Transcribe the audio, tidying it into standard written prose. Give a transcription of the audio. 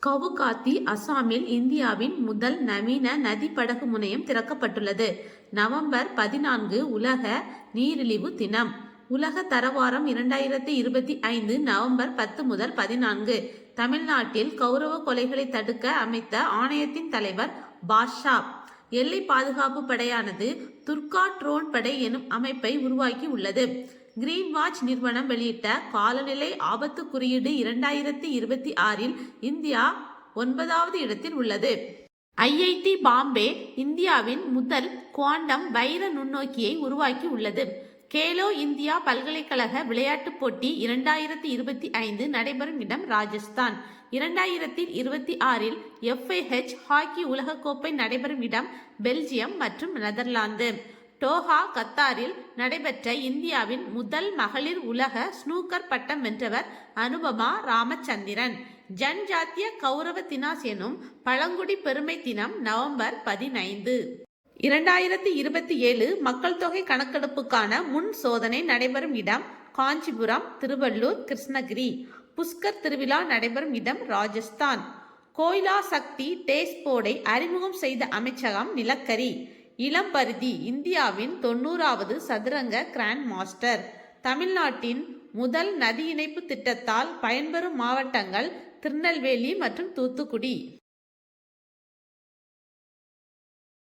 கவுகாத்தி, அசாமில் இந்தியாவின் முதல் நவீன நதி படகு முனையம் திறக்கப்பட்டுள்ளது. நவம்பர் 14 உலக நீரிழிவு தினம். உலக தரவாரம் 2025 நவம்பர் 10 முதல் 14. தமிழ்நாட்டில் கௌரவ கொலைகளை தடுக்க அமைத்த ஆணையத்தின் தலைவர் பாட்ஷா. எல்லை பாதுகாப்பு படையானது துர்கா ட்ரோன் படை எனும் அமைப்பை உருவாக்கி உள்ளது. கிரீன் வாட்ச் நிறுவனம் வெளியிட்ட காலநிலை ஆபத்து குறியீடு 2026 இந்தியா 9வது இடத்தில் உள்ளது. ஐஐடி பாம்பே இந்தியாவின் முதல் குவாண்டம் வைர நுண்ணோக்கியை உருவாக்கி உள்ளது. கேலோ இந்தியா பல்கலைக்கழக விளையாட்டுப் போட்டி 2025 நடைபெறும் இடம் ராஜஸ்தான். 2026 FIH ஹாக்கி உலகக்கோப்பை நடைபெறும் இடம் பெல்ஜியம் மற்றும் நெதர்லாந்து. டோஹா, கத்தாரில் நடைபெற்ற இந்தியாவின் முதல் மகளிர் உலக ஸ்னூக்கர் பட்டம் வென்றவர் அனுபமா ராமச்சந்திரன். ஜன்ஜாத்திய கௌரவ தினாஸ் எனும் பழங்குடி பெருமை தினம் நவம்பர் 15. 2027 மக்கள் தொகை கணக்கெடுப்புக்கான முன் சோதனை நடைபெறும் இடம் காஞ்சிபுரம், திருவள்ளூர், கிருஷ்ணகிரி. புஷ்கர் திருவிழா நடைபெறும் இடம் ராஜஸ்தான். கோய்லா சக்தி டேஸ்ட் போர்டை அறிமுகம் செய்த அமைச்சகம் நிலக்கரி. இளம்பருதி இந்தியாவின் 90வது சதுரங்க கிராண்ட் மாஸ்டர். தமிழ்நாட்டின் முதல் நதி இணைப்பு திட்டத்தால் பயன்பெறும் மாவட்டங்கள் திருநெல்வேலி மற்றும் தூத்துக்குடி.